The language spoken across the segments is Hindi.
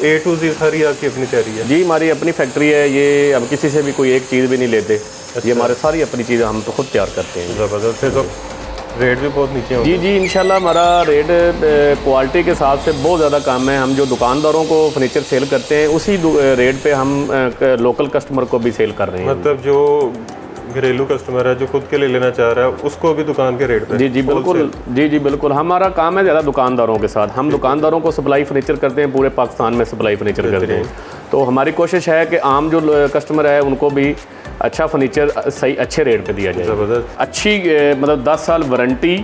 A to Z सारी आपकी अपनी तैयारी है? जी, हमारी अपनी फैक्ट्री है ये, हम किसी से भी कोई एक चीज़ भी नहीं लेते। ये हमारे सारी अपनी चीज़ें हम तो खुद तैयार करते हैं। ज़बरदस्त है। तो रेट भी बहुत नीचे होगा? जी इंशाल्लाह हमारा रेट क्वालिटी के हिसाब से बहुत ज़्यादा कम है। हम जो दुकानदारों को फर्नीचर सेल करते हैं उसी रेट पे हम लोकल कस्टमर को भी सेल कर रहे हैं। मतलब जो घरेलू कस्टमर है जो खुद के लिए लेना चाह रहा है उसको भी दुकान के रेट पे? जी बिल्कुल। जी बिल्कुल। हमारा काम है ज़्यादा दुकानदारों के साथ। हम दुकानदारों को सप्लाई फर्नीचर करते हैं, पूरे पाकिस्तान में सप्लाई फर्नीचर करते हैं। तो हमारी कोशिश है कि आम जो कस्टमर है उनको भी अच्छा फर्नीचर सही अच्छे रेट पे दिया जाए। ज़बरदस्त। अच्छी मतलब 10 साल वारंटी,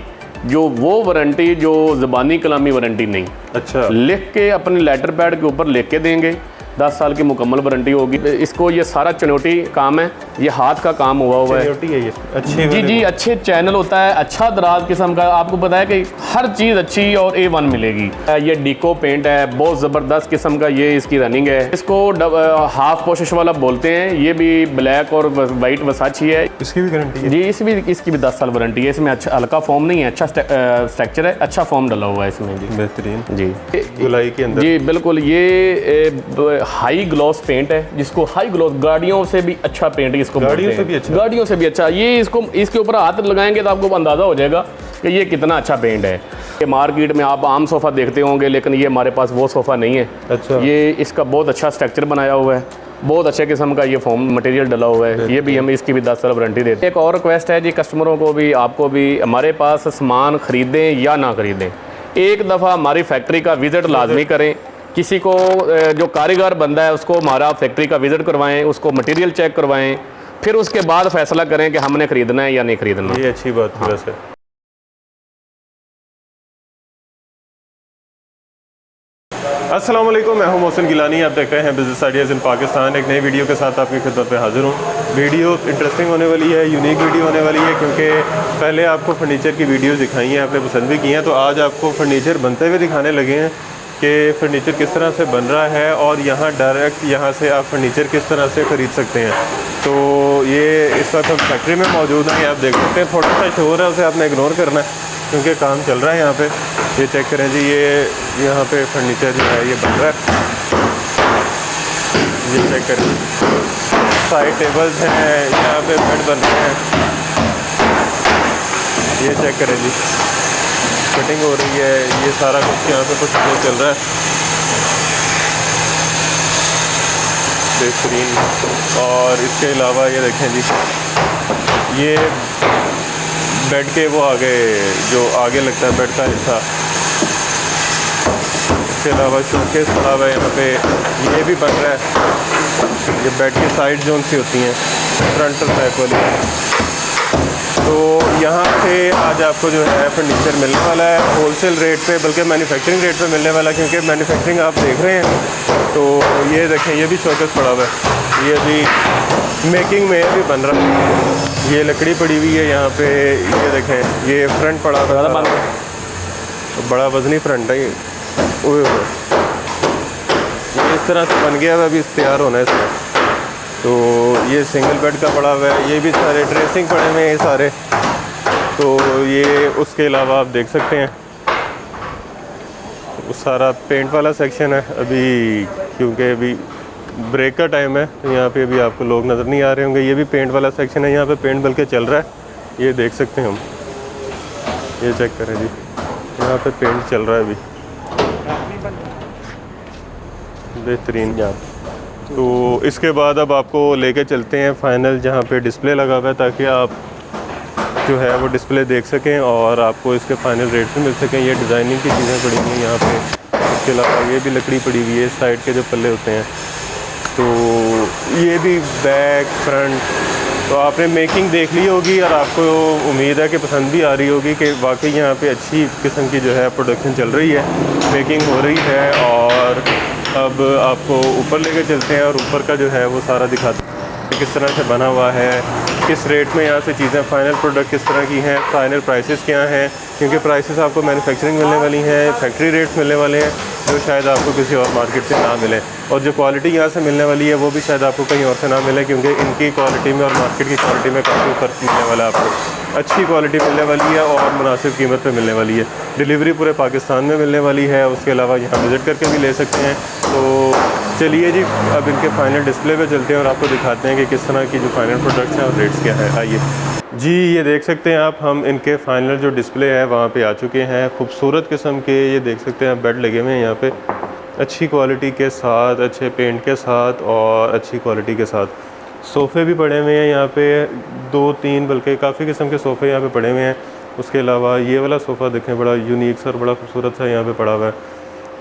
जो वो वारंटी जो ज़बानी कलामी वारंटी नहीं। अच्छा। लिख के अपने लेटर पैड के ऊपर लिख के देंगे, 10 साल की मुकम्मल वारंटी होगी। इसको ये सारा चनौटी काम है, ये हाथ का काम हुआ है। चनौटी है ये अच्छी? जी अच्छे चैनल होता है, अच्छा दराज किस्म का। आपको पता है कि हर चीज़ अच्छी और A1 मिलेगी। ये डीको पेंट है, बहुत ज़बरदस्त किस्म का ये इसकी रनिंग है। इसको हाफ पोशिश वाला बोलते हैं। ये भी ब्लैक और वाइट वसाची है। इसकी भी गारंटी है? जी इसकी भी 10 साल वारंटी है। इसमें अच्छा हल्का फॉर्म नहीं है, अच्छा स्ट्रक्चर है, अच्छा फॉर्म डला हुआ है इसमें। जी बेहतरीन। जी गुलाई के अंदर? जी बिल्कुल। ये हाई ग्लॉस पेंट है, जिसको हाई ग्लॉस, गाड़ियों से भी अच्छा पेंट इसको बोलते हैं। गाड़ियों से भी अच्छा। ये इसके ऊपर हाथ लगाएंगे तो आपको अंदाज़ा हो जाएगा कि ये कितना अच्छा पेंट है। ये मार्केट में आप आम सोफ़ा देखते होंगे, लेकिन ये हमारे पास वो सोफ़ा नहीं है। अच्छा। ये इसका बहुत अच्छा स्ट्रक्चर बनाया हुआ है, बहुत अच्छे किस्म का ये फॉर्म मटेरियल डला हुआ है। ये भी हम इसकी भी 10 साल वारंटी देते हैं। एक और रिक्वेस्ट है जी कस्टमरों को भी, आपको भी, हमारे पास सामान ख़रीदें या ना ख़रीदें, एक दफ़ा हमारी फैक्ट्री का विज़िट लाजमी करें। किसी को जो कारीगर बंदा है उसको हमारा फैक्ट्री का विज़िट करवाएं, उसको मटेरियल चेक करवाएं, फिर उसके बाद फैसला करें कि हमने ख़रीदना है या नहीं ख़रीदना। ये अच्छी बात है वैसे। अस्सलाम वालेकुम, मैं हूं मोहसिन गिलानी। आप देख रहे हैं बिज़नेस आइडियाज़ इन पाकिस्तान। एक नई वीडियो के साथ आपकी खिदमत पे हाजिर हूं। वीडियो इंटरेस्टिंग होने वाली है, यूनिक वीडियो होने वाली है, क्योंकि पहले आपको फर्नीचर की वीडियो दिखाई हैं, आपने पसंद भी की हैं। तो आज आपको फर्नीचर बनते हुए दिखाने लगे हैं कि फ़र्नीचर किस तरह से बन रहा है और यहाँ डायरेक्ट यहाँ से आप फर्नीचर किस तरह से ख़रीद सकते हैं। तो ये इस वक्त हम फैक्ट्री में मौजूद हैं, आप देख सकते हैं। थोड़ा सा शोर है, उसे आपने इग्नोर करना है क्योंकि काम चल रहा है यहाँ पे। ये चेक करें जी, ये यहाँ पे फर्नीचर जो है ये बन रहा है। ये चेक करें, साइड टेबल्स हैं, यहाँ पे बेड बन रहे हैं। ये चेक करें जी, कटिंग हो रही है, ये सारा कुछ यहाँ पे प्रोसीजर चल रहा है। बेहतरीन। और इसके अलावा ये देखें जी, ये बेड के वो आगे जो आगे लगता है बेड का हिस्सा, इसके अलावा शोकेस पड़ा हुआ है यहाँ पे, ये भी बन रहा है। ये बेड की साइड जोन सी होती हैं, फ्रंट और बैक वाली। तो यहाँ से आज आपको जो है फर्नीचर मिलने वाला है होलसेल रेट पे, बल्कि मैन्युफैक्चरिंग रेट पे मिलने वाला है, क्योंकि मैन्युफैक्चरिंग आप देख रहे हैं। तो ये देखें, ये भी शोकेस पड़ा हुआ है, ये अभी मेकिंग में अभी बन रहा है। ये लकड़ी पड़ी हुई है यहाँ पे, ये देखें, ये फ्रंट पड़ा हुआ है, बड़ा वजनी फ्रंट है ये इस तरह से बन गया है, अभी तैयार होना है इसमें। तो ये सिंगल बेड का पड़ा हुआ है, ये भी सारे ड्रेसिंग पड़े हुए हैं ये सारे। तो ये उसके अलावा आप देख सकते हैं वो सारा पेंट वाला सेक्शन है अभी, क्योंकि अभी ब्रेक का टाइम है, तो यहाँ पे अभी आपको लोग नज़र नहीं आ रहे होंगे। ये भी पेंट वाला सेक्शन है, यहाँ पे पेंट बल्कि चल रहा है, ये देख सकते हैं हम। ये चेक करें जी, यहाँ पे पेंट चल रहा है अभी, बेहतरीन। तो इसके बाद अब आपको लेके चलते हैं फाइनल जहाँ पे डिस्प्ले लगा हुआ है, ताकि आप जो है वो डिस्प्ले देख सकें और आपको इसके फाइनल रेट भी मिल सकें। ये डिज़ाइनिंग की चीज़ें पड़ी हुई हैं यहाँ पे, इसके अलावा ये भी लकड़ी पड़ी हुई है, साइड के जो पल्ले होते हैं। तो ये भी बैक फ्रंट, तो आपने मेकिंग देख ली होगी और आपको उम्मीद है कि पसंद भी आ रही होगी कि वाकई यहाँ पे अच्छी किस्म की जो है प्रोडक्शन चल रही है, मेकिंग हो रही है। और अब आपको ऊपर लेके चलते हैं और ऊपर का जो है वो सारा दिखाते हैं किस तरह से बना हुआ है, किस रेट में यहाँ से चीज़ें फाइनल प्रोडक्ट किस तरह की हैं, फाइनल प्राइसेस क्या हैं, क्योंकि प्राइसेस आपको मैन्युफैक्चरिंग मिलने वाली हैं, फैक्ट्री रेट्स मिलने वाले हैं। जो शायद आपको किसी और मार्केट से ना मिले, और जो क्वालिटी यहाँ से मिलने वाली है वो भी शायद आपको कहीं और से ना मिले, क्योंकि इनकी क्वालिटी में और मार्केट की क्वालिटी में काफ़ी फ़र्क मिलने वाला है आपको। अच्छी क्वालिटी मिलने वाली है और मुनासिब कीमत पे मिलने वाली है। डिलीवरी पूरे पाकिस्तान में मिलने वाली है, उसके अलावा यहाँ विज़िट करके भी ले सकते हैं। तो चलिए जी, अब इनके फाइनल डिस्प्ले पे चलते हैं और आपको दिखाते हैं कि किस तरह की जो फाइनल प्रोडक्ट्स हैं और रेट्स क्या है। आइए जी, ये देख सकते हैं आप, हम इनके फाइनल जो डिस्प्ले है वहाँ पे आ चुके हैं। खूबसूरत किस्म के ये देख सकते हैं बेड लगे हुए हैं यहाँ पे, अच्छी क्वालिटी के साथ, अच्छे पेंट के साथ और अच्छी क्वालिटी के साथ। सोफ़े भी पड़े हुए हैं यहाँ पे, 2-3 बल्कि काफ़ी किस्म के सोफ़े यहाँ पे पड़े हुए हैं। उसके अलावा ये वाला सोफ़ा देखें, बड़ा यूनिक सा और बड़ा खूबसूरत सा यहाँ पे पड़ा हुआ है।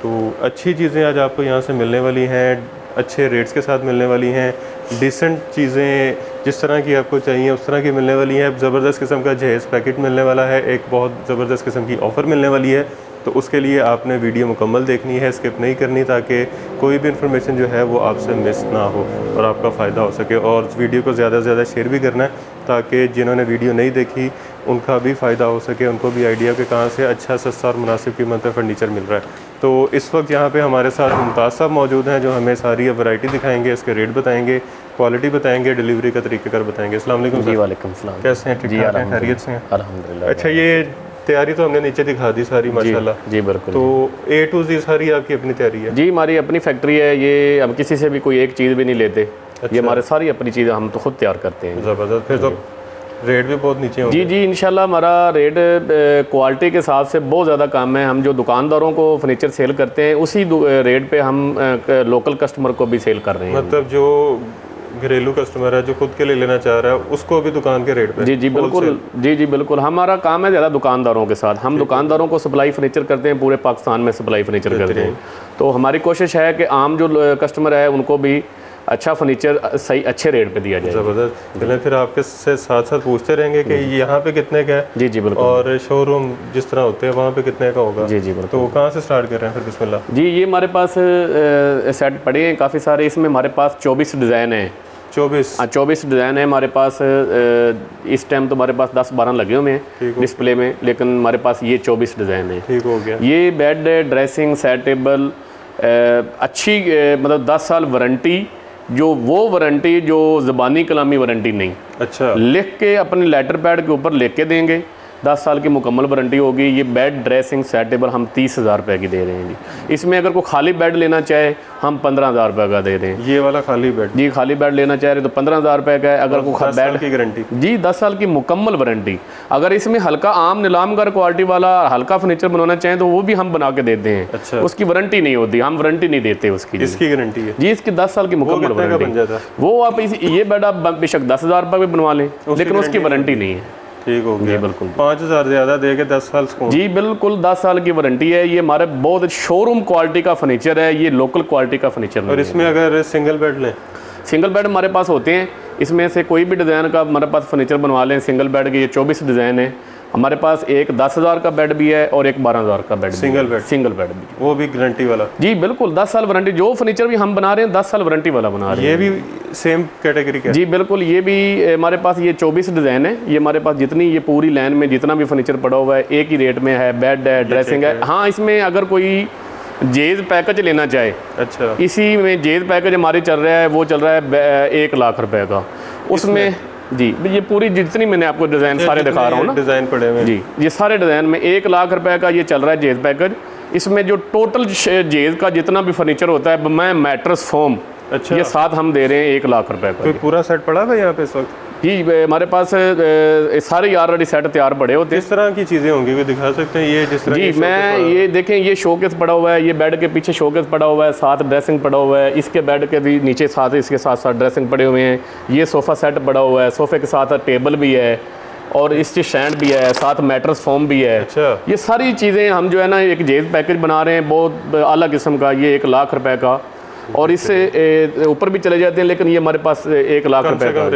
तो अच्छी चीज़ें आज आपको यहाँ से मिलने वाली हैं, अच्छे रेट्स के साथ मिलने वाली हैं। डिसेंट चीज़ें जिस तरह की आपको चाहिए उस तरह की मिलने वाली है। ज़बरदस्त किस्म का जहेज़ पैकेट मिलने वाला है, एक बहुत ज़बरदस्त किस्म की ऑफ़र मिलने वाली है। तो उसके लिए आपने वीडियो मुकम्मल देखनी है, स्किप नहीं करनी, ताकि कोई भी इन्फॉर्मेशन जो है वो आपसे मिस ना हो और आपका फ़ायदा हो सके। और वीडियो को ज़्यादा से ज़्यादा शेयर भी करना है, ताकि जिन्होंने वीडियो नहीं देखी उनका भी फ़ायदा हो सके, उनको भी आइडिया कि कहाँ से अच्छा, सस्ता और मुनासिब कीमत पे फर्नीचर मिल रहा है। तो इस वक्त यहाँ पे हमारे साथ मुमताज़ साहब मौजूद हैं, जो हमें सारी वैरायटी दिखाएंगे, इसके रेट बताएंगे, क्वालिटी बताएंगे, डिलीवरी का तरीक़ेकार बताएंगे। अस्सलाम वालेकुम सर। वालेकुम सलाम। कैसे हैं? ठीक ठाक हैं? खैरियत से हैं? अल्हम्दुलिल्लाह। अच्छा, ये तैयारी तो हमने नीचे दिखा दी सारी माशाल्लाह। जी बिल्कुल। तो A to Z सारी आपकी अपनी तैयारी है? जी, हमारी अपनी फैक्ट्री है ये, हम किसी से भी कोई एक चीज़ भी नहीं लेते। ये हमारे सारी अपनी चीज़ें हम तो खुद तैयार करते हैं। ज़बरदस्त। फिर तो रेट भी बहुत नीचे होंगे। जी इंशाल्लाह हमारा रेट क्वालिटी के हिसाब से बहुत ज़्यादा कम है। हम जो दुकानदारों को फर्नीचर सेल करते हैं उसी रेट पे हम लोकल कस्टमर को भी सेल कर रहे हैं। मतलब जो घरेलू कस्टमर है जो खुद के लिए लेना चाह रहा है उसको भी दुकान के रेट पे? जी बिल्कुल। जी बिल्कुल। हमारा काम है ज़्यादा दुकानदारों के साथ। हम दुकानदारों को सप्लाई फर्नीचर करते हैं, पूरे पाकिस्तान में सप्लाई फर्नीचर करते हैं। तो हमारी कोशिश है कि आम जो कस्टमर है उनको भी अच्छा फर्नीचर सही अच्छे रेट पे दिया जाए। ज़बरदस्त। चलें फिर आपके से साथ साथ पूछते रहेंगे कि यहाँ पे कितने का है। जी बिल्कुल। और शोरूम जिस तरह होते हैं वहाँ पे कितने का होगा? जी बिल्कुल। तो कहाँ से स्टार्ट कर रहे हैं फिर? बिस्मिल्लाह। जी, ये हमारे पास सेट पड़े हैं काफ़ी सारे। इसमें हमारे पास 24 डिज़ाइन हैं। 24 डिज़ाइन है हमारे पास। इस टाइम तो हमारे पास 10-12 लगे हुए हैं डिस्प्ले में, लेकिन हमारे पास ये 24 डिज़ाइन है। ठीक हो गया। ये बेड, ड्रेसिंग, सेट टेबल, अच्छी मतलब 10 साल वारंटी, जो वो वारंटी जो ज़बानी कलामी वारंटी नहीं, अच्छा, लिख के अपने लेटर पैड के ऊपर लिख के देंगे। 10 साल की मुकम्मल वारंटी होगी। ये बेड, ड्रेसिंग, सेट टेबल हम 30,000 रुपये की दे रहे हैं जी। इसमें अगर कोई खाली बेड लेना चाहे हम 15,000 रुपये का दे रहे हैं। ये वाला खाली बेड? जी, खाली बेड लेना चाह रहे तो 15,000 रुपये का है। अगर कोई बेड की गारंटी? जी 10 साल की मुकम्मल वारंटी। अगर इसमें हल्का आम नीलामगर क्वालिटी वाला हल्का फर्नीचर बनाना चाहें तो वो भी हम बना के देते हैं। अच्छा। उसकी वारंटी नहीं होती, हम वारंटी नहीं देते उसकी। इसकी गारंटी है? जी, इसकी 10 साल की मुकम्मल वारंटी। वो आप ये बेड आप बेशक 10,000 रुपये भी बनवा लें, लेकिन उसकी वारंटी नहीं है। ठीक हो गया। बिल्कुल। 5,000 ज़्यादा दे के 10 साल सुकून। जी बिल्कुल, 10 साल की वारंटी है। ये हमारे बहुत शोरूम क्वालिटी का फर्नीचर है, ये लोकल क्वालिटी का फर्नीचर नहीं। और इसमें अगर सिंगल बेड लें? सिंगल बेड हमारे पास होते हैं। इसमें से कोई भी डिज़ाइन का हमारे पास फर्नीचर बनवा लें सिंगल बेड के। ये 24 डिज़ाइन है हमारे पास। एक 10,000 का बेड भी है और एक 12,000 का बेड। सिंगल बेड भी? वो भी गारंटी वाला? जी बिल्कुल, 10 साल वारंटी। जो फर्नीचर भी हम बना रहे हैं 10 साल वारंटी वाला बना रहे हैं। ये भी सेम कैटेगरी का? जी बिल्कुल। ये भी हमारे पास ये 24 डिज़ाइन है। ये हमारे पास जितनी ये पूरी लाइन में जितना भी फर्नीचर पड़ा हुआ है एक ही रेट में है। बेड है, ड्रेसिंग है। हाँ, इसमें अगर कोई जेज पैकेज लेना चाहे, अच्छा, इसी में जेज पैकेज हमारे चल रहा है, वो चल रहा है 1 लाख रुपए का। उसमें जी ये पूरी जितनी मैंने आपको डिज़ाइन सारे दिखा रहा हूँ ना, डिज़ाइन पड़े हुए जी, ये सारे डिज़ाइन में 1 लाख रुपए का ये चल रहा है जेज पैकेज। इसमें जो टोटल जेज का जितना भी फर्नीचर होता है, मैं मैट्रेस फोम, अच्छा, ये साथ हम दे रहे हैं 1 लाख रुपए का। तो पूरा सेट पड़ा है यहाँ पे इस वक्त? जी हमारे पास सारे ऑलरेडी सेट तैयार पड़े होते हैं। किस तरह की चीज़ें होंगी कोई दिखा सकते हैं? ये जिस तरह जी मैं ये देखें, ये शोकेस पड़ा हुआ है, ये बेड के पीछे शोकेस पड़ा हुआ है, साथ ड्रेसिंग पड़ा हुआ है। इसके बेड के भी नीचे साथ इसके साथ साथ ड्रेसिंग पड़े हुए हैं। ये सोफ़ा सेट पड़ा हुआ है, सोफ़े के साथ टेबल भी है और इसकी स्टैंड भी है, साथ मैट्रेस फॉर्म भी है। अच्छा। ये सारी चीज़ें हम जो है ना एक जेज पैकेज बना रहे हैं बहुत अलग किस्म का। ये 1 लाख रुपए का और इससे ऊपर भी चले जाते हैं, लेकिन ये हमारे पास 1 लाख रुपए का।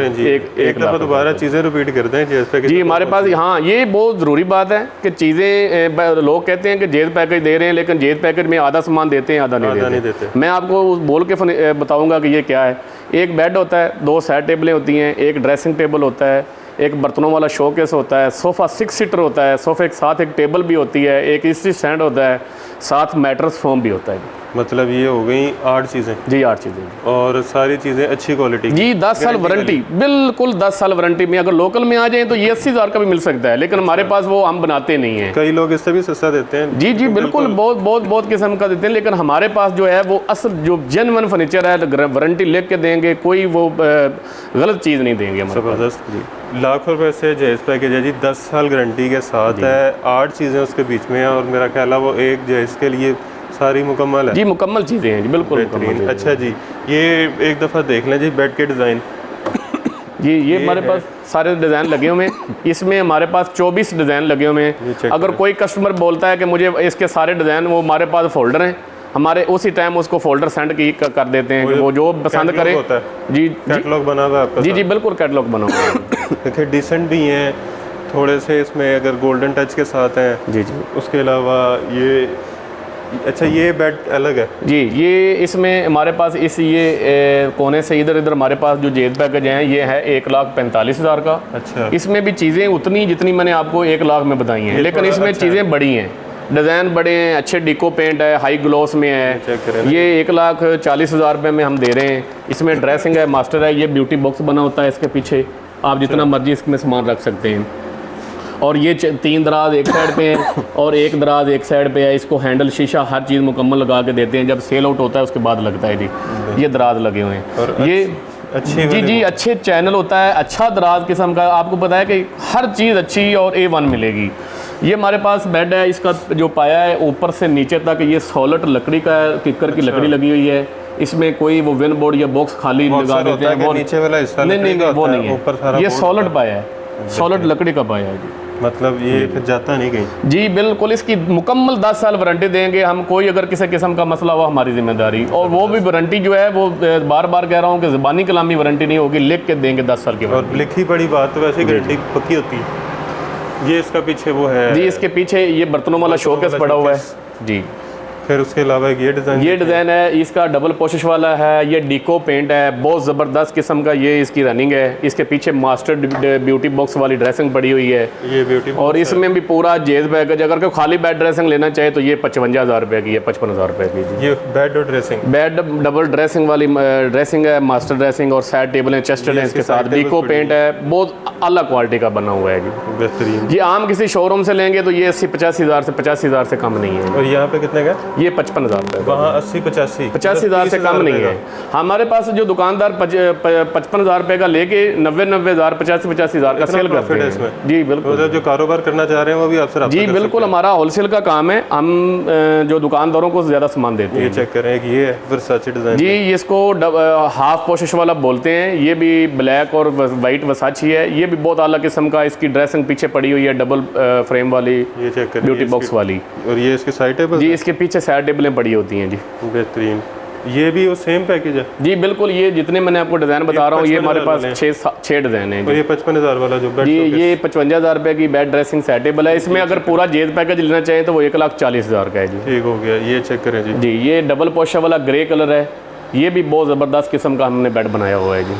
एक दफ़ा दोबारा चीज़ें रिपीट करते हैं जेज पैकेज? जी हमारे पास, हाँ ये बहुत ज़रूरी बात है कि चीज़ें लोग कहते हैं कि जेज पैकेज दे रहे हैं, लेकिन जेज पैकेज में आधा सामान देते हैं, आधा नहीं देते। मैं आपको बोल के बताऊँगा कि ये क्या है। एक बेड होता है, 2 सेट टेबलें होती हैं, एक ड्रेसिंग टेबल होता है, एक बर्तनों वाला शोकेस होता है, सोफ़ा 6 सीटर होता है, सोफ़े के साथ एक टेबल भी होती है, एक इस्त्री स्टैंड होता है, साथ मैट्रेस फोम भी होता है। मतलब ये हो गई 8 चीज़ें जी 8 चीज़ें और सारी चीज़ें अच्छी क्वालिटी जी। 10 साल वारंटी, बिल्कुल 10 साल वारंटी में। अगर लोकल में आ जाए तो ये 80,000 का भी मिल सकता है, लेकिन हमारे पास वो हम बनाते नहीं हैं। कई लोग इससे भी सस्ता देते हैं। जी जी बिल्कुल, बहुत किस्म का देते हैं, लेकिन हमारे पास जो है वो असल जो जेन्युइन फर्नीचर है, वारंटी लिख के देंगे, कोई वो गलत चीज़ नहीं देंगे हमारे पास। ज़बरदस्त जी। लाखों रुपए से जायज़ पैकेज है जी, 10 साल गारंटी के साथ है, 8 चीज़ें उसके बीच में हैं और मेरा ख्याल है वो एक जायज़ के लिए सारी मुकम्मल है जी। मुकम्मल चीज़ें हैं जी, बिल्कुल बेहतरीन। अच्छा जी, ये एक दफ़ा देख लें जी बेड के डिज़ाइन। जी ये हमारे पास सारे डिज़ाइन लगे हुए हैं, इसमें हमारे पास 24 डिज़ाइन लगे हुए हैं। अगर कोई कस्टमर बोलता है कि मुझे इसके सारे डिज़ाइन, वो हमारे पास फ़ोल्डर हैं, हमारे उसी टाइम उसको फ़ोल्डर सेंड कर देते हैं कि वो जो पसंद करे। जी कैटलॉग बना हुआ है आपका? जी जी बिल्कुल कैटलॉग बना हुआ है। देखिए डिसेंट भी हैं थोड़े से, इसमें अगर गोल्डन टच के साथ हैं। जी जी। उसके अलावा ये अच्छा ये बेड अलग है जी। ये इसमें हमारे पास कोने से इधर हमारे पास जो जेद पैकेज हैं ये है 1,45,000 का। अच्छा। इसमें भी चीज़ें उतनी जितनी मैंने आपको 1 लाख में बताई हैं, लेकिन इसमें चीज़ें बड़ी हैं, डिज़ाइन बड़े हैं, अच्छे डिको पेंट है, हाई ग्लोस में है। ये 1,40,000 रुपये में हम दे रहे हैं। इसमें ड्रेसिंग है, मास्टर है, ये ब्यूटी बॉक्स बना होता है इसके पीछे, आप जितना मर्जी इसमें सामान रख सकते हैं। और ये 3 दराज एक साइड पे है और एक दराज एक साइड पे है। इसको हैंडल, शीशा, हर चीज़ मुकम्मल लगा के देते हैं। जब सेल आउट होता है उसके बाद लगता है जी। ये दराज लगे हुए हैं, ये अच्छी जी जी अच्छे चैनल होता है, अच्छा दराज किस्म का। आपको पता है कि हर चीज़ अच्छी और A1 मिलेगी। ये हमारे पास बेड है, इसका जो पाया है ऊपर से नीचे तक ये सॉलिड लकड़ी का है, किक्कर की लकड़ी लगी हुई है। इसमें कोई वो विन बोर्ड या बॉक्स खाली लगा देते हैं, वो नीचे वाला हिस्सा नहीं वो नहीं है, ये सॉलिड पाया है, सॉलिड लकड़ी का पाया है जी। मतलब ये फिर जाता नहीं कहीं? जी बिल्कुल, इसकी मुकम्मल 10 साल वारंटी देंगे हम। कोई अगर किसी किस्म का मसला हुआ हमारी जिम्मेदारी, और वो भी वारंटी जो है वो बार बार कह रहा हूँ कि ज़बानी कलामी वारंटी नहीं होगी, लिख के देंगे 10 साल की। और लिखी बड़ी बात तो वैसे गारंटी पक्की होती है। ये इसका पीछे वो है जी, इसके पीछे ये बर्तनों वाला शोकेस पड़ा हुआ है जी। फिर उसके अलावा ये डिज़ाइन है, इसका डबल पोशिश वाला है, ये डिको पेंट है, बहुत ज़बरदस्त किस्म का ये इसकी रनिंग है। इसके पीछे मास्टर ब्यूटी बॉक्स वाली ड्रेसिंग पड़ी हुई है, ये ब्यूटी और इसमें भी पूरा जेज पैकेज। अगर कोई खाली बेड ड्रेसिंग लेना चाहे तो ये 55,000 रुपये की है, 55,000 रुपये की। ये बेड और ड्रेसिंग, बेड डबल ड्रेसिंग वाली ड्रेसिंग है, मास्टर ड्रेसिंग और साइड टेबल है, चेस्टेड है, इसके साथ डिको पेंट है, बहुत अलग क्वालिटी का बना हुआ है जी, बेहतरीन। ये आम किसी शोरूम से लेंगे तो ये 80-85,000 से 85,000 से कम नहीं है। और यहाँ पे कितने का? ये 55,000 रुपये, वहाँ 80-85, 85,000 से कम नहीं है। हमारे पास जो दुकानदार 55,000 रुपये का लेके 90,000 85,000 का सेल करते हैं इसमें। जी बिल्कुल, मतलब जो कारोबार करना चाह रहे हैं वो भी आपसे जी बिल्कुल, हमारा होलसेल का काम है। हम जो दुकानदारों को ज़्यादा सामान देते हैं। ये चेक करें, एक ये है वर्साचे डिज़ाइन जी, इसको हाफ पोशिश वाला बोलते हैं। ये भी ब्लैक और वाइट वसाची है, ये भी बहुत आला किस्म का। इसकी ड्रेसिंग पीछे पड़ी हुई है, डबल फ्रेम वाली, ये चेक करें, ब्यूटी बॉक्स वाली। और ये इसके साइड टेबल जी, इसके पीछे साइड टेबलें पड़ी होती हैं जी, बेहतरीन। ये भी वो सेम पैकेज है जी बिल्कुल। ये जितने मैंने आपको डिज़ाइन बता रहा हूँ, ये हमारे पास 6 डिज़ाइन है और ये 55,000 वाला जो बेड जी। ये 55,000 रुपये की बेड ड्रेसिंग सेटेबल है। इसमें अगर पूरा जेज पैकेज लेना चाहें तो वो 1,40,000 का है जी। ठीक हो गया, ये चेक करें जी। जी, ये डबल पोशा वाला ग्रे कलर है, ये भी बहुत ज़बरदस्त किस्म का हमने बेड बनाया हुआ है जी,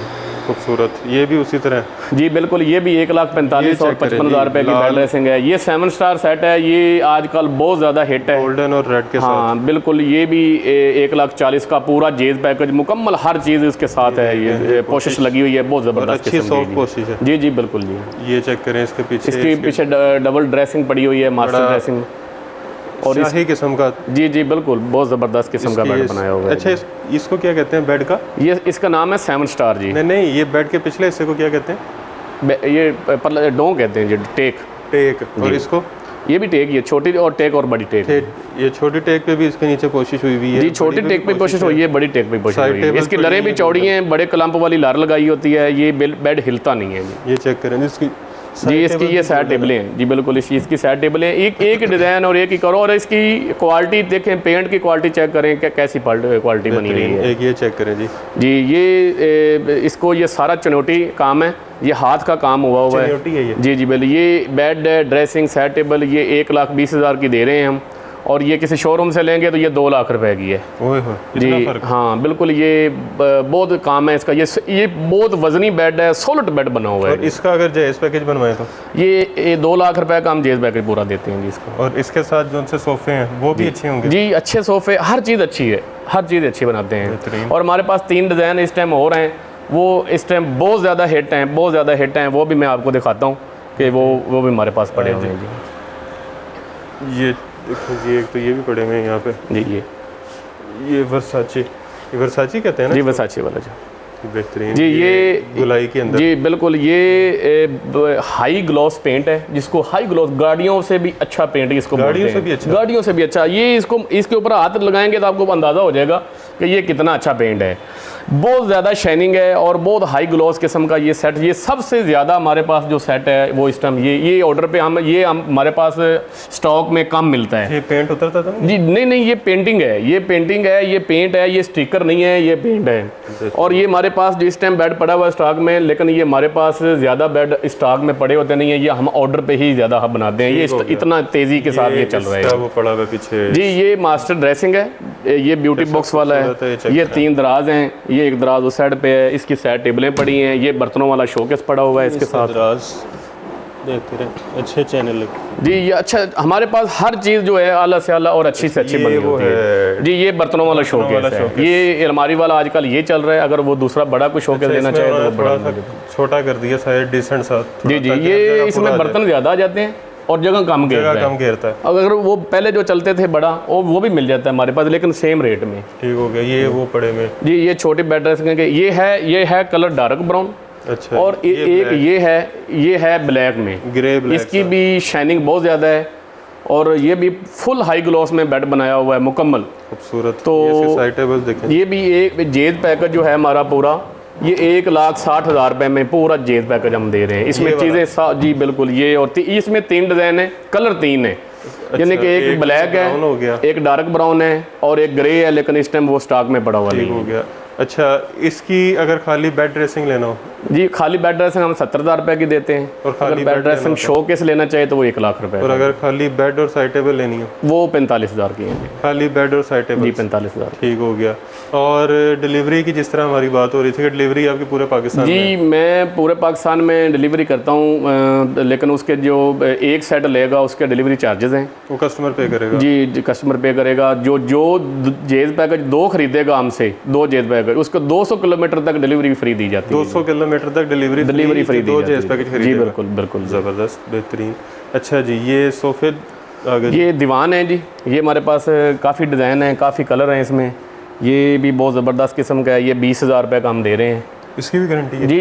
खूबसूरत। ये भी उसी तरह जी बिल्कुल। ये भी 1,45,000 और 55,000 रुपये की बेड ड्रेसिंग है। ये 7 स्टार सेट है, ये आजकल बहुत ज़्यादा हिट है, गोल्डन और रेड के साथ। हाँ बिल्कुल, ये भी 1,40,000 का पूरा जेज पैकेज मुकम्मल, हर चीज़ इसके साथ है। ये पोशिश लगी हुई है, बहुत ज़बरदस्त अच्छी सॉफ्ट पोशिश है जी। जी बिल्कुल जी। ये चेक करें, इसके पीछे डबल ड्रेसिंग पड़ी हुई है, मास्टर ड्रेसिंग, और इसी किस्म का। जी जी बिल्कुल, बहुत ज़बरदस्त किस्म का बेड बनाया हुआ है। अच्छा, इसको क्या कहते हैं बेड का? ये इसका नाम है 7 स्टार जी। नहीं, ये बेड के पिछले हिस्से को क्या कहते हैं? ये डों कहते हैं जी, टेक। और इसको? ये भी टेक, ये छोटी और टेक और बड़ी टेक। ये छोटी टेक पे भी इसके नीचे कोशिश हुई हुई है जी, छोटी टेक पे कोशिश हुई है, बड़ी टेक पे कोशिश हुई है। इसकी लरें भी चौड़ी हैं, बड़े क्लम्प वाली लर लगाई होती है, ये बेड हिलता नहीं है जी। ये चेक करें इसकी जी, इसकी ये साइड टेबलें हैं जी, बिल्कुल इसकी साइड टेबलें, एक डिज़ाइन और एक ही करो। और इसकी क्वालिटी देखें, पेंट की क्वालिटी चेक करें क्या कैसी क्वालिटी बनी हुई है। एक ये चेक करें जी। जी, ये इसको ये सारा चुनौती काम है, ये हाथ का काम हुआ है ये। जी जी बिल्कुल। ये बेड ड्रेसिंग साइड टेबल ये 1,20,000 की दे रहे हैं हम। और ये किसी शोरूम से लेंगे तो ये 2 लाख रुपए की है। ओए होए, इतना जी फर्क। हाँ बिल्कुल, ये बहुत काम है इसका। ये बहुत वजनी बेड है, सॉलिड बेड बना हुआ है। और इसका अगर जायज़ पैकेज बनवाए तो ये 2 लाख रुपए का हम जेज पैकेज पूरा देते हैं जी इसका। और इसके साथ जो से सोफ़े हैं वो भी अच्छे होंगे जी, अच्छे सोफ़े, हर चीज़ अच्छी है, हर चीज़ अच्छी बनाते हैं। बेहतरीन। और हमारे पास 3 डिज़ाइन इस टाइम और हैं, वो इस टाइम बहुत ज़्यादा हिट हैं, बहुत ज़्यादा हिट हैं। वो भी मैं आपको दिखाता हूँ कि वो भी हमारे पास पड़े हुए हैं जी। ये देखो जी, एक तो ये भी पड़े हुए हैं यहाँ पे। जी ये वर्साची कहते हैं ना जी, वर्साचे वाला जी। बेहतरीन जी, ये गुलाई के अंदर। जी बिल्कुल, ये हाई ग्लॉस पेंट है, जिसको हाई ग्लॉस, गाड़ियों से भी अच्छा पेंट इसको गाड़ियों बोलते से हैं। भी अच्छा? गाड़ियों से भी अच्छा। ये इसके ऊपर हाथ लगाएंगे तो आपको अंदाज़ा हो जाएगा कि ये कितना अच्छा पेंट है। बहुत ज़्यादा शाइनिंग है और बहुत हाई ग्लॉस किस्म का ये सेट। ये सबसे ज़्यादा हमारे पास जो सेट है वो इस टाइम ये ऑर्डर पे हम हमारे पास स्टॉक में कम मिलता है। ये पेंट उतरता था ना? जी नहीं, ये पेंटिंग है, ये पेंटिंग है, ये पेंट है, ये स्टिकर नहीं है, ये पेंट है। और ये हमारे पास जो इस टाइम बेड पड़ा हुआ है स्टॉक में, लेकिन ये हमारे पास ज़्यादा बेड स्टॉक में पड़े होते नहीं है, ये हम ऑर्डर पे ही ज़्यादा हम बनाते हैं। ये इतना तेज़ी के साथ ये चल रहा है। वो पड़ा हुआ पीछे जी, ये मास्टर ड्रेसिंग है, ये ब्यूटी बॉक्स वाला है। ये 3 दराज हैं, ये एक दराज उस साइड पे है, इसकी साइड टेबलें पड़ी हैं, ये बर्तनों वाला शोकेस पड़ा हुआ है इसके साथ। देखते रहे, अच्छे चैनल लगे जी, ये अच्छा, हमारे पास हर चीज़ जो है आला से आला और अच्छी से अच्छी बनी होती है। जी, ये बर्तनों वाला शोकेस है, ये अलमारी वाला आजकल ये चल रहा है। अगर वो दूसरा बड़ा कोई शोकेस लेना चाहे तो वो बड़ा छोटा कर दिया साइज डिसेंट सा। जी, ये इसमें बर्तन ज़्यादा आ जाते हैं और जगह कम घेरता है। अगर वो पहले जो चलते थे बड़ा, वो भी मिल जाता है हमारे पास, लेकिन सेम रेट में। ठीक हो गया। ये वो पड़े में जी, ये छोटी बेड ड्रेसिंग के ये है कलर डार्क ब्राउन। अच्छा। और एक ये है ब्लैक में, ग्रे ब्लैक। इसकी भी शाइनिंग बहुत ज़्यादा है और ये भी फुल हाई ग्लॉस में बेड बनाया हुआ है मुकम्मल। खूबसूरत। तो ये साइड टेबल देखें। ये भी एक जेज पैकेज जो है हमारा पूरा, ये 1,60,000 रुपये में पूरा जेज पैकेज हम दे रहे हैं। इसमें चीज़ें जी बिल्कुल, ये और इसमें 3 डिज़ाइन है, कलर 3 है। यानी कि एक ब्लैक है, एक डार्क ब्राउन है और एक ग्रे है, लेकिन इस टाइम वो स्टॉक में पड़ा हुआ नहीं हो गया। अच्छा, इसकी अगर खाली बेड ड्रेसिंग लेना हो? जी, खाली बेड ड्रेसिंग हम 70,000 रुपये की देते हैं। और खाली बेड ड्रेसिंग शोकेस लेना चाहिए तो वो 1 लाख रुपए। और अगर खाली बेड और साइड टेबल लेनी हो? वो 45,000 की है। खाली बेड और साइड टेबल? जी, 45,000। ठीक हो गया। और डिलीवरी की जिस तरह हमारी बात हो रही थी कि डिलीवरी आपकी पूरे पाकिस्तान में? जी, मैं पूरे पाकिस्तान में डिलीवरी करता हूँ, लेकिन उसके जो एक सेट लेगा उसके डिलीवरी चार्जेस हैं, वो कस्टमर पे करेगा? जी, कस्टमर पे करेगा। जो जेज पैकेज 2 खरीदेगा हमसे, 2 जेज पैकेज, उसको 200 किलोमीटर तक डिलीवरी फ्री दी जाती है। 200 किलोमीटर तक डिलीवरी फ्री दी जाती है। जी बिल्कुल ज़बरदस्त, बेहतरीन। अच्छा जी, ये सोफे ये दीवान है जी, ये हमारे पास काफ़ी डिज़ाइन है, काफ़ी कलर हैं इसमें। ये भी बहुत ज़बरदस्त किस्म का है, ये 20,000 रुपये का हम दे रहे हैं। इसकी भी गारंटी है? जी,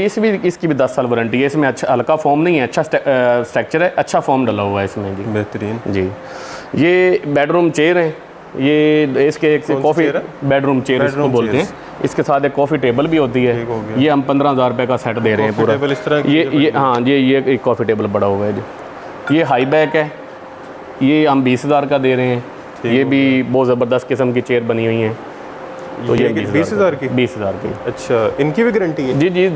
इसकी भी 10 साल वारंटी है। इसमें अच्छा हल्का फॉर्म नहीं है, अच्छा स्ट्रक्चर है, अच्छा फॉर्म डला हुआ है इसमें जी। बेहतरीन। जी, ये बेडरूम चेयर हैं, ये इसके एक कॉफ़ी बेडरूम चेयर इसको बोलते हैं। इसके साथ एक कॉफ़ी टेबल भी होती है। ये हम 15,000 रुपये का सेट दे रहे हैं पूरा। इस तरह ये हाँ, ये एक कॉफ़ी टेबल बड़ा हुआ है जी। ये हाई बैक है, ये हम 20,000 का दे रहे हैं। ये भी बहुत ज़बरदस्त किस्म की चेयर बनी हुई हैं। तो ये 20,000 की? 20,000 की। अच्छा, इनकी भी गारंटी है? जी,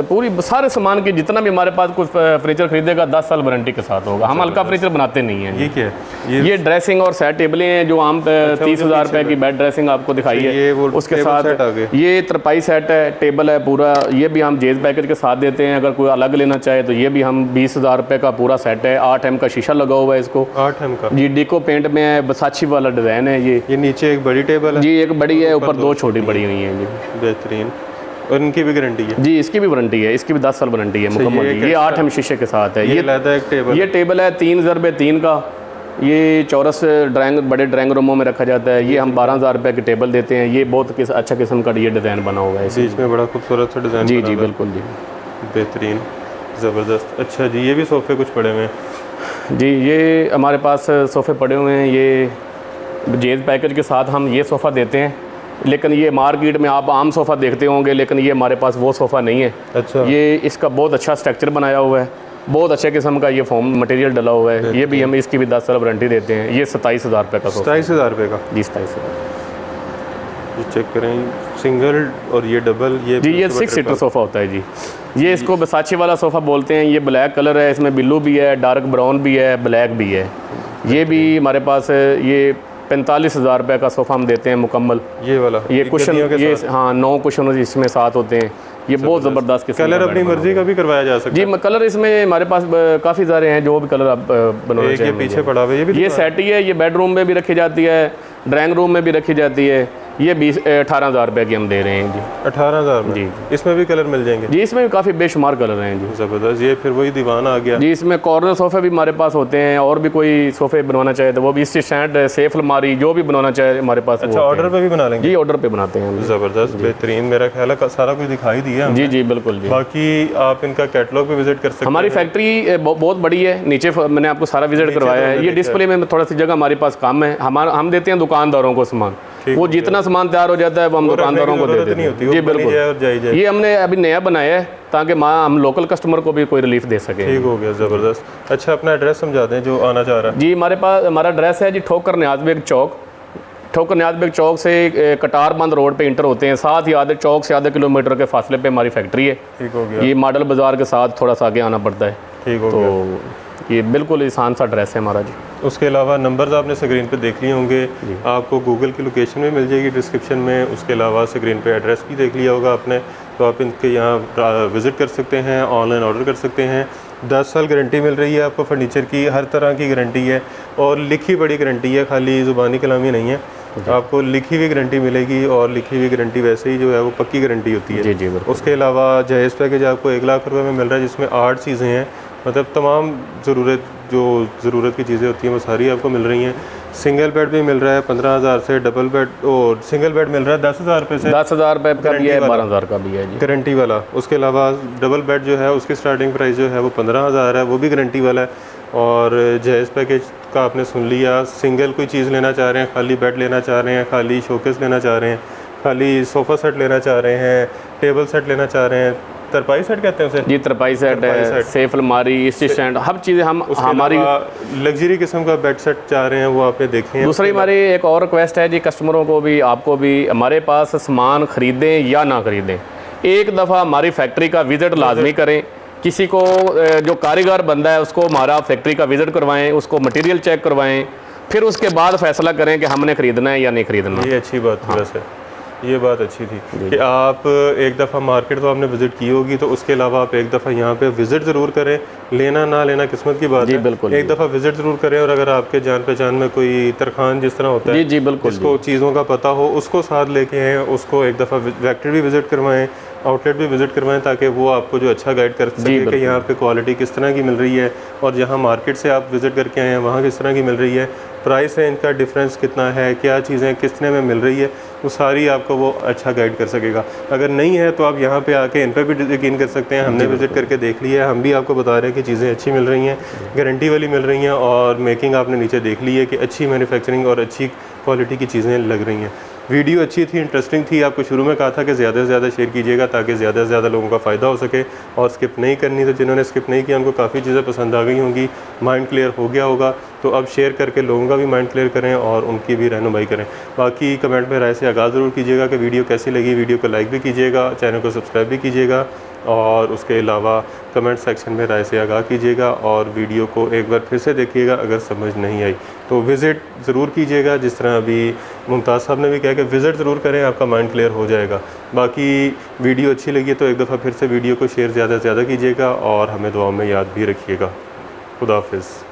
पूरी सारे सामान की जितना भी हमारे पास कुछ फर्नीचर खरीदेगा 10 साल वारंटी के साथ होगा। हम हल्का फर्नीचर बनाते नहीं हैं। ये क्या है? ये ड्रेसिंग और सेट टेबलें हैं जो आम 30,000 रुपये की बेड ड्रेसिंग आपको दिखाई है। उसके साथ ये तरपाई सेट है, टेबल है पूरा, ये भी हम जेज पैकेज के साथ देते हैं। अगर कोई अलग लेना चाहे तो ये भी हम 20,000 रुपये का पूरा सेट है। 8 एम का शीशा लगा हुआ है इसको। 8 एम का? जी, डिको पेंट में है, बसाची वाला डिज़ाइन है ये नीचे एक बड़ी टेबल है? जी, एक बड़ी है, ऊपर 2 छोटी बड़ी हुई हैं। बेहतरीन। और इनकी भी गारंटी है? जी, इसकी भी वारंटी है, इसकी भी 10 साल वारंटी है मुकम्मल। ये 8 एम शीशे के साथ है। ये टेबल है 3x3 का, ये चौरस बड़े ड्राइंग रूमों में रखा जाता है। ये हम 12,000 रुपये की टेबल देते हैं। ये बहुत अच्छा किस्म का ये डिज़ाइन बना हुआ है, बीच में बड़ा खूबसूरत सा डिज़ाइन। जी बिल्कुल जी, बेहतरीन, ज़बरदस्त। अच्छा जी, ये भी सोफ़े कुछ पड़े हुए हैं? जी, ये हमारे पास सोफ़े पड़े हुए हैं। ये जेज पैकेज के साथ हम ये सोफ़ा देते हैं, लेकिन ये मार्केट में आप आम सोफ़ा देखते होंगे, लेकिन ये हमारे पास वो सोफ़ा नहीं है। अच्छा। ये इसका बहुत अच्छा स्ट्रक्चर बनाया हुआ है, बहुत अच्छे किस्म का ये फोम मटेरियल डला हुआ है। ये भी हम इसकी भी 10 साल वारंटी देते हैं। ये 27,000 रुपये का सोफ़ा। 27,000 रुपये का? जी, 27,000। ये चेक करें, सिंगल और ये डबल। जी, ये 6 सीटर सोफ़ा होता है जी। ये इसको बसाची वाला सोफ़ा बोलते हैं। ये ब्लैक कलर है, इसमें ब्लू भी है, डार्क ब्राउन भी है, ब्लैक भी है। ये भी हमारे पास ये 45,000 रुपये का सोफ़ा हम देते हैं मुकम्मल। ये वाला ये कुशन, गद्दियों के ये साथ? हाँ 9 कुशन इसमें साथ होते हैं। ये बहुत ज़बरदस्त किस्म कलर का अपनी बेड बना मर्जी का भी करवाया जा सकता जी। कलर इसमें हमारे पास काफ़ी सारे हैं, जो भी कलर आप बनवाना है। एक ये चाहें। पीछे पड़ा हुआ है, ये भी ये सेट ही है, ये बेडरूम में भी रखी जाती है, ड्राइंग रूम में भी रखी जाती है। ये 18,000 रुपये की हम दे रहे हैं जी। 18,000 में जी। इसमें भी कलर मिल जाएंगे? जी इसमें भी काफ़ी बेशुमार कलर हैं जी। ज़बरदस्त। ये फिर वही दीवान आ गया जी। इसमें कॉर्नर सोफ़े भी हमारे पास होते हैं, और भी कोई सोफ़े बनवाना चाहे तो वो भी, इससे स्टैंड, सेफ अलमारी, जो भी बनवाना चाहे हमारे पास। अच्छा, ऑर्डर पे भी बना लेंगे? जी ऑर्डर पे बनाते हैं हम। ज़बरदस्त, बेहतरीन। मेरा ख्याल है सारा कुछ दिखाई दिया हमने। जी जी बिल्कुल जी। बाकी आप इनका कैटलॉग भी विजिट कर सकते हैं। हमारी फैक्ट्री बहुत बड़ी है, नीचे मैंने आपको सारा विजिट करवाया है। ये डिस्प्ले में थोड़ा सी जगह हमारे पास कम है। हम देते हैं दुकानदारों को सामान, वो जितना सामान तैयार हो जाता है वो हम दुकानदारों को दे देते हैं। जी बिल्कुल। ये हमने अभी नया बनाया है ताकि हम लोकल कस्टमर को भी कोई रिलीफ दे सके। ठीक हो गया, ज़बरदस्त। अच्छा, अपना एड्रेस समझा दें जो आना चाह रहा है। जी हमारा एड्रेस है जी ठोकर न्याज बेग चौक। ठोकर न्याज बेग चौक से कटार बंद रोड पे इंटर होते हैं, साथ ही आधे चौक से आधे किलोमीटर के फासले पे हमारी फैक्ट्री है। ठीक हो गया। ये मॉडल बाज़ार के साथ थोड़ा सा आगे आना पड़ता है। ठीक हो तो गया। ये बिल्कुल आसान सा एड्रेस है हमारा जी। उसके अलावा नंबर्स आपने स्क्रीन पे देख लिए होंगे, आपको गूगल की लोकेशन में मिल जाएगी डिस्क्रिप्शन में। उसके अलावा स्क्रीन पे एड्रेस भी देख लिया होगा आपने, तो आप इनके यहाँ विज़िट कर सकते हैं, ऑनलाइन ऑर्डर कर सकते हैं। 10 साल गारंटी मिल रही है आपको फर्नीचर की, हर तरह की गारंटी है और लिखी बड़ी गारंटी है, खाली ज़ुबानी कलामी नहीं है। आपको लिखी हुई गारंटी मिलेगी और लिखी हुई गारंटी वैसे ही जो है वो पक्की गारंटी होती है। जी जी बिल्कुल। उसके अलावा जायज़ पैकेज आपको 1 लाख रुपए में मिल रहा है, जिसमें 8 चीज़ें हैं, मतलब तमाम ज़रूरत की चीज़ें होती हैं वो सारी आपको मिल रही हैं। सिंगल बेड भी मिल रहा है 15,000 से, डबल बेड और सिंगल बेड मिल रहा है 10,000 रुपये से। 10,000 रुपये का भी है, 12,000 का भी है जी, गारंटी वाला। उसके अलावा डबल बेड जो है उसकी स्टार्टिंग प्राइस जो है वो 15,000 है, वो भी गारंटी वाला है। और जायज़ पैकेज का आपने सुन लिया। सिंगल कोई चीज़ लेना चाह रहे हैं, खाली बेड लेना चाह रहे हैं, खाली शोकेस लेना चाह रहे हैं, खाली सोफ़ा सेट लेना चाह रहे हैं, टेबल सेट लेना चाह रहे हैं, तरपाई सेट कहते हैं उसे जी, तरपाई सेट है, सेफ अलमारी, स्टैंड, हर चीज़ें हम हमारी लग्जरी किस्म का बेड सेट चाह रहे हैं वो आपने देखे हैं। दूसरी हमारी एक और रिक्वेस्ट है जी कस्टमरों को भी, आपको भी, हमारे पास सामान ख़रीदें या ना ख़रीदें, एक दफ़ा हमारी फैक्ट्री का विज़िट लाजमी करें। किसी को जो कारीगर बंदा है उसको हमारा फैक्ट्री का विज़िट करवाएं, उसको मटेरियल चेक करवाएं, फिर उसके बाद फ़ैसला करें कि हमने ख़रीदना है या नहीं ख़रीदना। ये अच्छी बात थी वैसे, ये बात अच्छी थी कि आप एक दफ़ा मार्केट तो आपने विज़िट की होगी, तो उसके अलावा आप एक दफ़ा यहाँ पे विज़िट ज़रूर करें। लेना ना लेना किस्मत की बात है, बिल्कुल एक दफ़ा विज़िट ज़रूर करें। और अगर आपके जान पहचान में कोई तरखान जिस तरह होता है, जी बिल्कुल, जिसको चीज़ों का पता हो, उसको साथ लेके आएँ, उसको एक दफ़ा फैक्ट्री भी विज़िट करवाएँ, आउटलेट भी विज़िट करवाएं, ताकि वो आपको जो अच्छा गाइड कर सके कि यहाँ पे क्वालिटी किस तरह की मिल रही है और जहाँ मार्केट से आप विज़िट करके आए हैं वहाँ किस तरह की मिल रही है, प्राइस रेंज का डिफरेंस कितना है, क्या चीज़ें कितने में मिल रही है, वो सारी आपको वो अच्छा गाइड कर सकेगा। अगर नहीं है तो आप यहाँ पे आके इन पर भी यकीन कर सकते हैं। हमने विज़िट करके देख लिया है, हम भी आपको बता रहे हैं कि चीज़ें अच्छी मिल रही हैं, गारंटी वाली मिल रही हैं, और मेकिंग आपने नीचे देख ली है कि अच्छी मैन्युफैक्चरिंग और अच्छी क्वालिटी की चीज़ें लग रही हैं। वीडियो अच्छी थी, इंटरेस्टिंग थी। आपको शुरू में कहा था कि ज़्यादा से ज़्यादा शेयर कीजिएगा ताकि ज़्यादा से ज़्यादा लोगों का फ़ायदा हो सके, और स्किप नहीं करनी। तो जिन्होंने स्किप नहीं किया उनको काफ़ी चीज़ें पसंद आ गई होंगी, माइंड क्लियर हो गया होगा। तो अब शेयर करके लोगों का भी माइंड क्लियर करें और उनकी भी रहनुमाई करें। बाकी कमेंट में राय से आगाज़ ज़रूर कीजिएगा कि वीडियो कैसी लगी। वीडियो को लाइक भी कीजिएगा, चैनल को सब्सक्राइब भी कीजिएगा, और उसके अलावा कमेंट सेक्शन में राय से आगाह कीजिएगा। और वीडियो को एक बार फिर से देखिएगा, अगर समझ नहीं आई तो विज़िट ज़रूर कीजिएगा। जिस तरह अभी मुमताज़ साहब ने भी कहा कि विज़िट ज़रूर करें, आपका माइंड क्लियर हो जाएगा। बाकी वीडियो अच्छी लगी तो एक दफ़ा फिर से वीडियो को शेयर ज़्यादा से ज़्यादा कीजिएगा और हमें दुआओं में याद भी रखिएगा। खुदा हाफ़िज़।